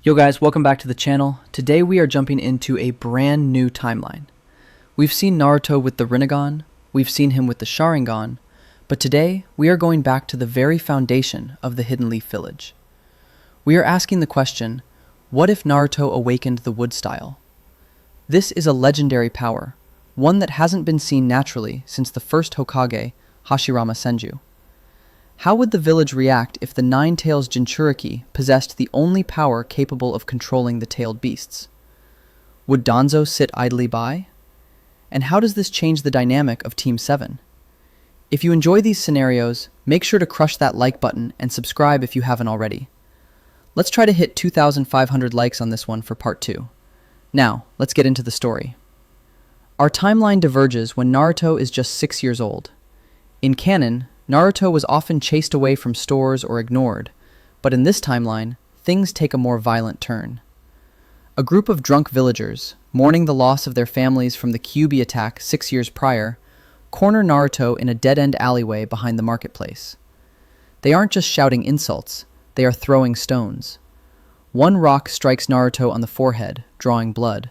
Yo guys, welcome back to the channel. Today we are jumping into a brand new timeline. We've seen Naruto with the Rinnegan, we've seen him with the Sharingan, but today we are going back to the very foundation of the Hidden Leaf Village. We are asking the question, what if Naruto awakened the wood style? This is a legendary power, one that hasn't been seen naturally since the first Hokage, Hashirama Senju. How would the village react if the Nine-Tails Jinchuriki possessed the only power capable of controlling the tailed beasts? Would Danzo sit idly by? And how does this change the dynamic of Team 7? If you enjoy these scenarios, make sure to crush that like button and subscribe if you haven't already. Let's try to hit 2,500 likes on this one for part 2. Now, let's get into the story. Our timeline diverges when Naruto is just 6 years old. In canon, Naruto was often chased away from stores or ignored, but in this timeline, things take a more violent turn. A group of drunk villagers, mourning the loss of their families from the Kyuubi attack 6 years prior, corner Naruto in a dead-end alleyway behind the marketplace. They aren't just shouting insults, they are throwing stones. One rock strikes Naruto on the forehead, drawing blood.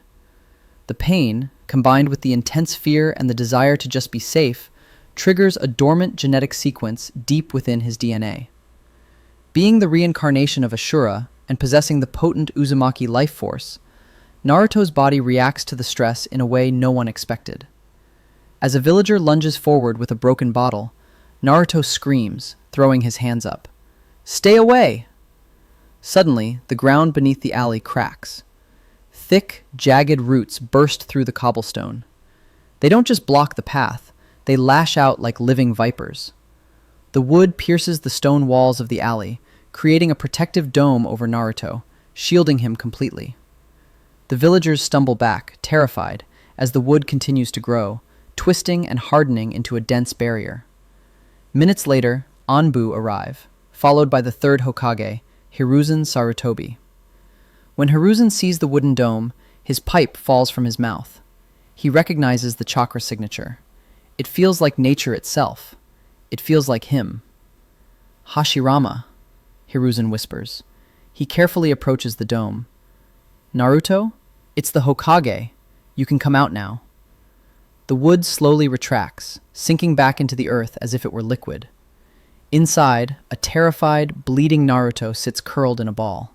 The pain, combined with the intense fear and the desire to just be safe, triggers a dormant genetic sequence deep within his DNA. Being the reincarnation of Ashura and possessing the potent Uzumaki life force, Naruto's body reacts to the stress in a way no one expected. As a villager lunges forward with a broken bottle, Naruto screams, throwing his hands up. "Stay away!" Suddenly, the ground beneath the alley cracks. Thick, jagged roots burst through the cobblestone. They don't just block the path, they lash out like living vipers. The wood pierces the stone walls of the alley, creating a protective dome over Naruto, shielding him completely. The villagers stumble back, terrified, as the wood continues to grow, twisting and hardening into a dense barrier. Minutes later, Anbu arrive, followed by the third Hokage, Hiruzen Sarutobi. When Hiruzen sees the wooden dome, his pipe falls from his mouth. He recognizes the chakra signature. It feels like nature itself. It feels like him. "Hashirama," Hiruzen whispers. He carefully approaches the dome. "Naruto? It's the Hokage. You can come out now." The wood slowly retracts, sinking back into the earth as if it were liquid. Inside, a terrified, bleeding Naruto sits curled in a ball.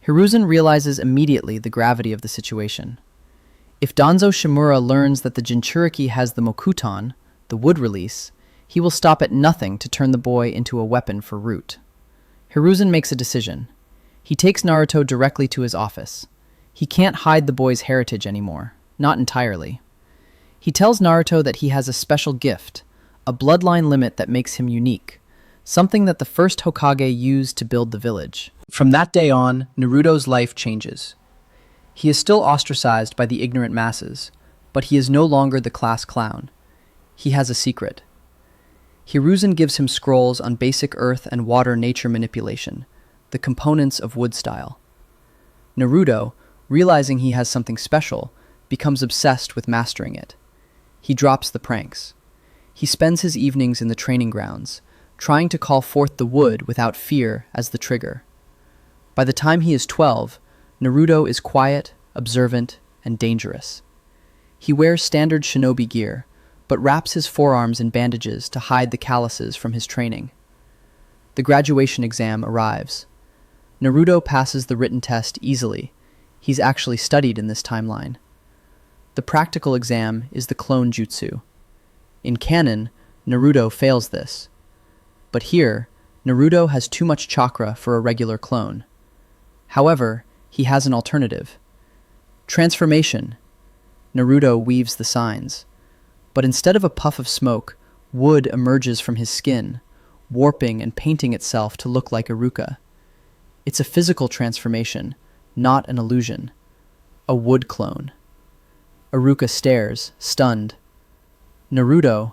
Hiruzen realizes immediately the gravity of the situation. If Danzo Shimura learns that the Jinchuriki has the Mokuton, the wood release, he will stop at nothing to turn the boy into a weapon for Root. Hiruzen makes a decision. He takes Naruto directly to his office. He can't hide the boy's heritage anymore, not entirely. He tells Naruto that he has a special gift, a bloodline limit that makes him unique, something that the first Hokage used to build the village. From that day on, Naruto's life changes. He is still ostracized by the ignorant masses, but he is no longer the class clown. He has a secret. Hiruzen gives him scrolls on basic earth and water nature manipulation, the components of wood style. Naruto, realizing he has something special, becomes obsessed with mastering it. He drops the pranks. He spends his evenings in the training grounds, trying to call forth the wood without fear as the trigger. By the time he is 12, Naruto is quiet, observant, and dangerous. He wears standard shinobi gear, but wraps his forearms in bandages to hide the calluses from his training. The graduation exam arrives. Naruto passes the written test easily. He's actually studied in this timeline. The practical exam is the clone jutsu. In canon, Naruto fails this. But here, Naruto has too much chakra for a regular clone. However, he has an alternative. Transformation. Naruto weaves the signs. But instead of a puff of smoke, wood emerges from his skin, warping and painting itself to look like Iruka. It's a physical transformation, not an illusion. A wood clone. Iruka stares, stunned. "Naruto,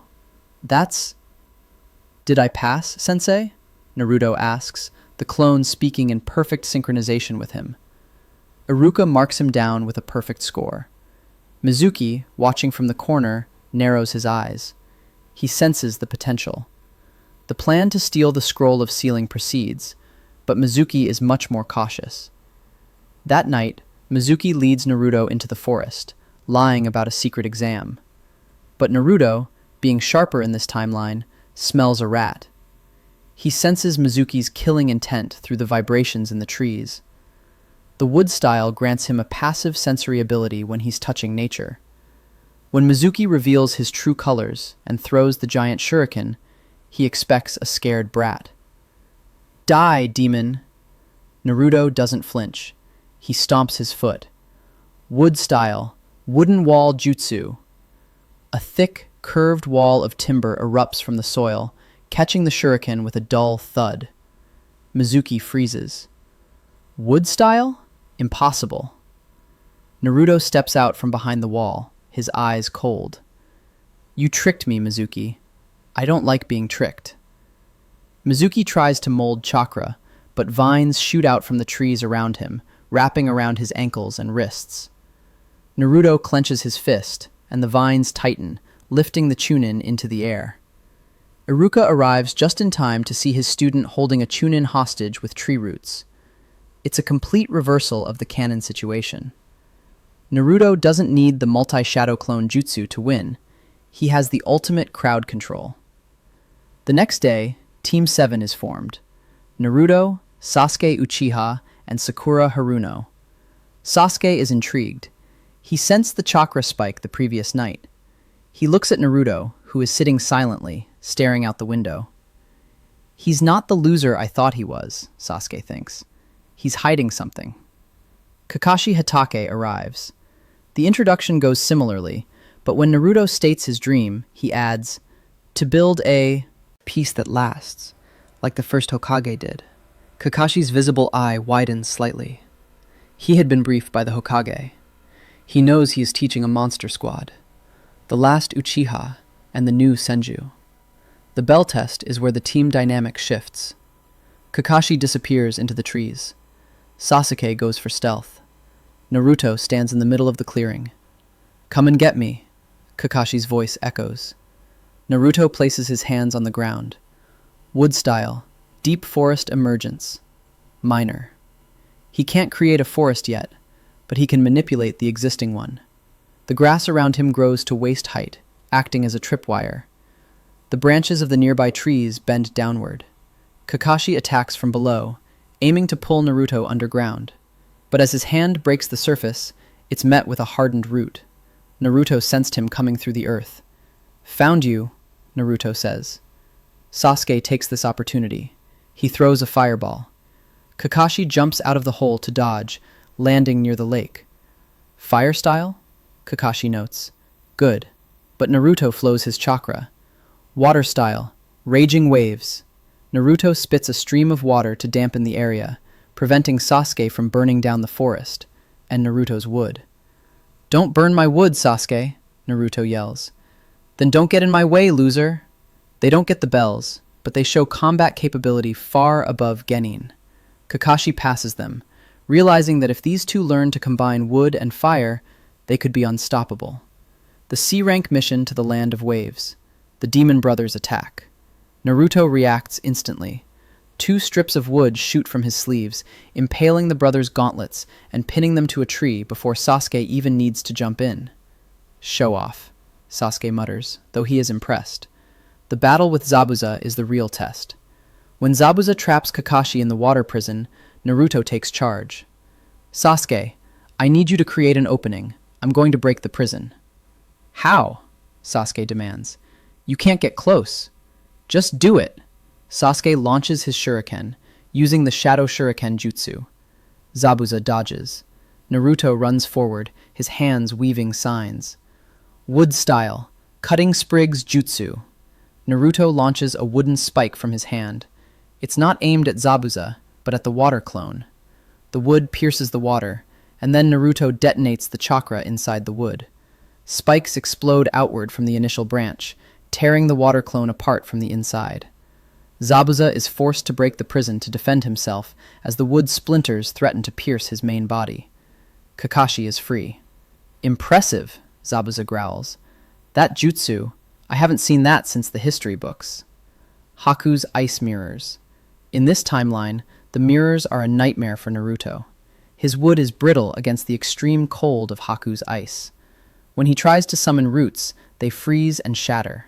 that's... Did I pass, sensei?" Naruto asks, the clone speaking in perfect synchronization with him. Iruka marks him down with a perfect score. Mizuki, watching from the corner, narrows his eyes. He senses the potential. The plan to steal the scroll of sealing proceeds, but Mizuki is much more cautious. That night, Mizuki leads Naruto into the forest, lying about a secret exam. But Naruto, being sharper in this timeline, smells a rat. He senses Mizuki's killing intent through the vibrations in the trees. The wood style grants him a passive sensory ability when he's touching nature. When Mizuki reveals his true colors and throws the giant shuriken, he expects a scared brat. Die, demon! Naruto doesn't flinch. He stomps his foot. Wood style, wooden wall jutsu. A thick, curved wall of timber erupts from the soil, catching the shuriken with a dull thud. Mizuki freezes. Wood style? Impossible. Naruto steps out from behind the wall, his eyes cold. You tricked me, Mizuki. I don't like being tricked. Mizuki tries to mold chakra, but vines shoot out from the trees around him, wrapping around his ankles and wrists. Naruto clenches his fist, and the vines tighten, lifting the Chunin into the air. Iruka arrives just in time to see his student holding a Chunin hostage with tree roots. It's a complete reversal of the canon situation. Naruto doesn't need the multi-shadow clone jutsu to win. He has the ultimate crowd control. The next day, Team 7 is formed. Naruto, Sasuke Uchiha, and Sakura Haruno. Sasuke is intrigued. He sensed the chakra spike the previous night. He looks at Naruto, who is sitting silently, staring out the window. He's not the loser I thought he was, Sasuke thinks. He's hiding something. Kakashi Hatake arrives. The introduction goes similarly, but when Naruto states his dream, he adds, to build a peace that lasts, like the first Hokage did. Kakashi's visible eye widens slightly. He had been briefed by the Hokage. He knows he is teaching a monster squad, the last Uchiha and the new Senju. The bell test is where the team dynamic shifts. Kakashi disappears into the trees. Sasuke goes for stealth. Naruto stands in the middle of the clearing. Come and get me, Kakashi's voice echoes. Naruto places his hands on the ground. Wood style, deep forest emergence. Minor. He can't create a forest yet, but he can manipulate the existing one. The grass around him grows to waist height, acting as a tripwire. The branches of the nearby trees bend downward. Kakashi attacks from below, aiming to pull Naruto underground. But as his hand breaks the surface, it's met with a hardened root. Naruto sensed him coming through the earth. Found you, Naruto says. Sasuke takes this opportunity. He throws a fireball. Kakashi jumps out of the hole to dodge, landing near the lake. Fire style? Kakashi notes. Good. But Naruto flows his chakra. Water style. Raging waves. Naruto spits a stream of water to dampen the area, preventing Sasuke from burning down the forest, and Naruto's wood. Don't burn my wood, Sasuke, Naruto yells. Then don't get in my way, loser. They don't get the bells, but they show combat capability far above Genin. Kakashi passes them, realizing that if these two learn to combine wood and fire, they could be unstoppable. The C-rank mission to the Land of Waves. The Demon Brothers attack. Naruto reacts instantly. 2 strips of wood shoot from his sleeves, impaling the brothers' gauntlets and pinning them to a tree before Sasuke even needs to jump in. Show off, Sasuke mutters, though he is impressed. The battle with Zabuza is the real test. When Zabuza traps Kakashi in the water prison, Naruto takes charge. Sasuke, I need you to create an opening. I'm going to break the prison. How? Sasuke demands. You can't get close. Just do it. Sasuke launches his shuriken, using the Shadow Shuriken jutsu. Zabuza dodges. Naruto runs forward, his hands weaving signs. Wood style, cutting sprigs jutsu. Naruto launches a wooden spike from his hand. It's not aimed at Zabuza, but at the water clone. The wood pierces the water, and then Naruto detonates the chakra inside the wood. Spikes explode outward from the initial branch, tearing the water clone apart from the inside. Zabuza is forced to break the prison to defend himself as the wood splinters threaten to pierce his main body. Kakashi is free. Impressive, Zabuza growls. That jutsu, I haven't seen that since the history books. Haku's ice mirrors. In this timeline, the mirrors are a nightmare for Naruto. His wood is brittle against the extreme cold of Haku's ice. When he tries to summon roots, they freeze and shatter.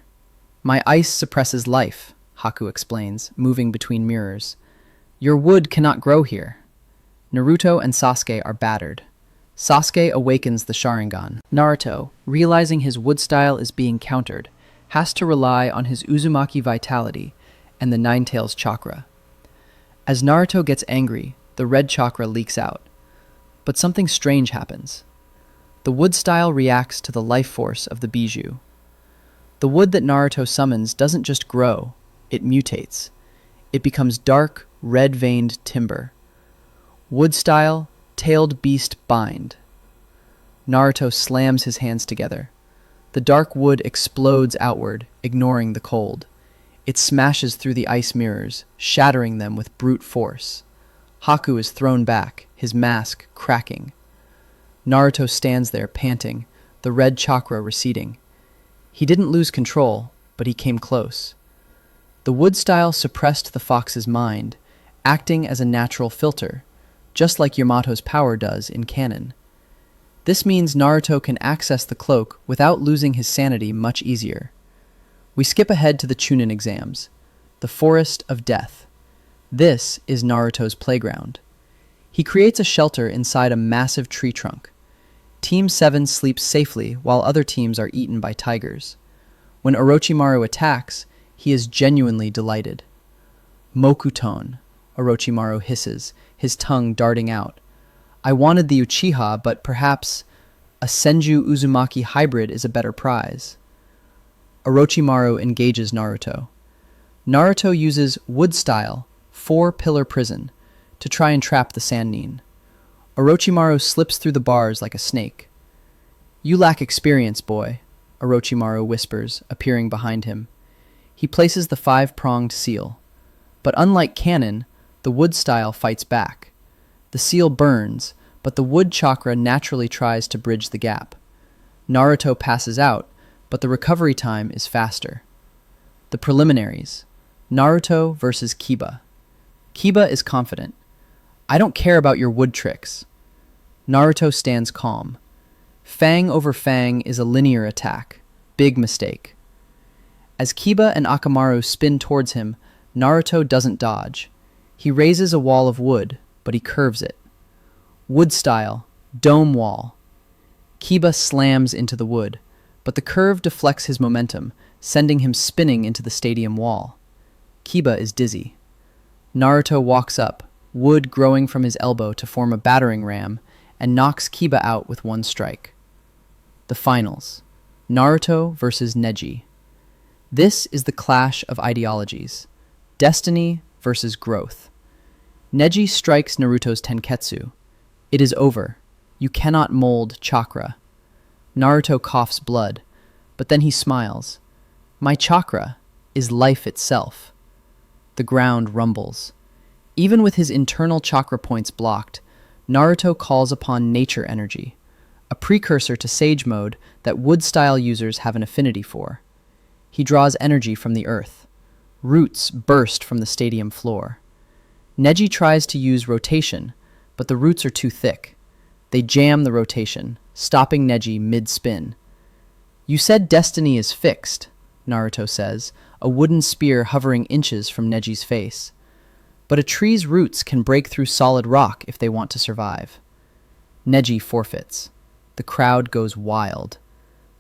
My ice suppresses life, Haku explains, moving between mirrors. Your wood cannot grow here. Naruto and Sasuke are battered. Sasuke awakens the Sharingan. Naruto, realizing his wood style is being countered, has to rely on his Uzumaki vitality and the Nine-Tails chakra. As Naruto gets angry, the red chakra leaks out. But something strange happens. The wood style reacts to the life force of the Bijou. The wood that Naruto summons doesn't just grow, it mutates. It becomes dark, red-veined timber. Wood style, tailed beast bind. Naruto slams his hands together. The dark wood explodes outward, ignoring the cold. It smashes through the ice mirrors, shattering them with brute force. Haku is thrown back, his mask cracking. Naruto stands there, panting, the red chakra receding. He didn't lose control, but he came close. The wood style suppressed the fox's mind, acting as a natural filter, just like Yamato's power does in canon. This means Naruto can access the cloak without losing his sanity much easier. We skip ahead to the Chunin exams, the Forest of Death. This is Naruto's playground. He creates a shelter inside a massive tree trunk. Team 7 sleeps safely while other teams are eaten by tigers. When Orochimaru attacks, he is genuinely delighted. Mokuton, Orochimaru hisses, his tongue darting out. I wanted the Uchiha, but perhaps a Senju Uzumaki hybrid is a better prize. Orochimaru engages Naruto. Naruto uses wood style, 4-pillar prison, to try and trap the Sannin. Orochimaru slips through the bars like a snake. You lack experience, boy, Orochimaru whispers, appearing behind him. He places the 5-pronged seal. But unlike canon, the wood style fights back. The seal burns, but the wood chakra naturally tries to bridge the gap. Naruto passes out, but the recovery time is faster. The preliminaries. Naruto versus Kiba. Kiba is confident. I don't care about your wood tricks. Naruto stands calm. Fang over Fang is a linear attack. Big mistake. As Kiba and Akamaru spin towards him, Naruto doesn't dodge. He raises a wall of wood, but he curves it. Wood style, dome wall. Kiba slams into the wood, but the curve deflects his momentum, sending him spinning into the stadium wall. Kiba is dizzy. Naruto walks up, wood growing from his elbow to form a battering ram, and knocks Kiba out with one strike. The finals. Naruto versus Neji. This is the clash of ideologies. Destiny versus growth. Neji strikes Naruto's tenketsu. It is over. You cannot mold chakra. Naruto coughs blood, but then he smiles. My chakra is life itself. The ground rumbles. Even with his internal chakra points blocked, Naruto calls upon nature energy, a precursor to Sage Mode that wood-style users have an affinity for. He draws energy from the earth. Roots burst from the stadium floor. Neji tries to use rotation, but the roots are too thick. They jam the rotation, stopping Neji mid-spin. You said destiny is fixed, Naruto says, a wooden spear hovering inches from Neji's face. But a tree's roots can break through solid rock if they want to survive. Neji forfeits. The crowd goes wild.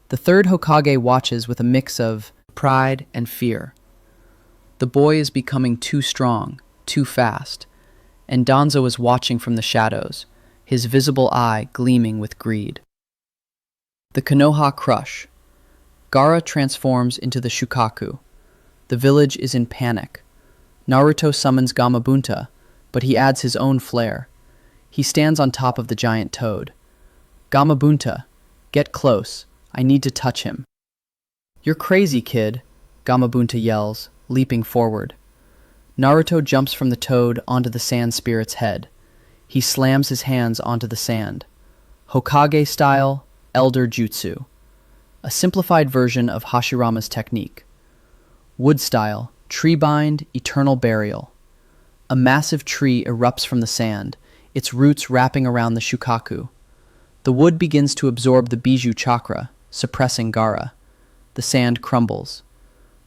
The third Hokage watches with a mix of pride and fear. The boy is becoming too strong, too fast, and Danzo is watching from the shadows, his visible eye gleaming with greed. The Konoha crush. Gaara transforms into the Shukaku. The village is in panic. Naruto summons Gamabunta, but he adds his own flair. He stands on top of the giant toad. Gamabunta, get close. I need to touch him. You're crazy, kid, Gamabunta yells, leaping forward. Naruto jumps from the toad onto the sand spirit's head. He slams his hands onto the sand. Hokage style, Elder Jutsu. A simplified version of Hashirama's technique. Wood style, tree bind, eternal burial. A massive tree erupts from the sand, its roots wrapping around the shukaku. The wood begins to absorb the bijou chakra, suppressing Gaara. The sand crumbles.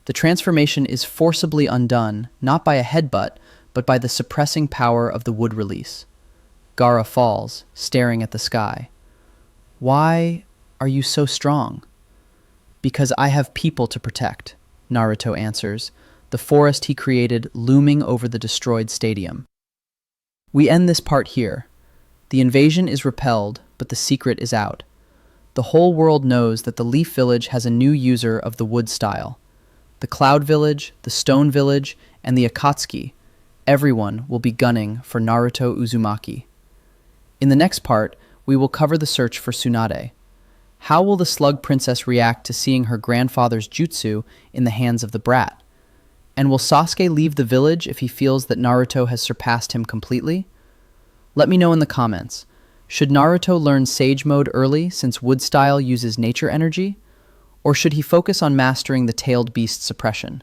The transformation is forcibly undone, not by a headbutt, but by the suppressing power of the wood release. Gaara falls, staring at the sky. "Why are you so strong?" "Because I have people to protect," Naruto answers, the forest he created looming over the destroyed stadium. We end this part here. The invasion is repelled, but the secret is out. The whole world knows that the Leaf Village has a new user of the wood style. The Cloud Village, the Stone Village, and the Akatsuki. Everyone will be gunning for Naruto Uzumaki. In the next part, we will cover the search for Tsunade. How will the Slug Princess react to seeing her grandfather's jutsu in the hands of the brat? And will Sasuke leave the village if he feels that Naruto has surpassed him completely? Let me know in the comments. Should Naruto learn Sage Mode early since Wood Style uses nature energy? Or should he focus on mastering the Tailed Beast suppression?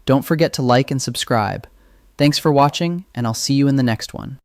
Don't forget to like and subscribe. Thanks for watching, and I'll see you in the next one.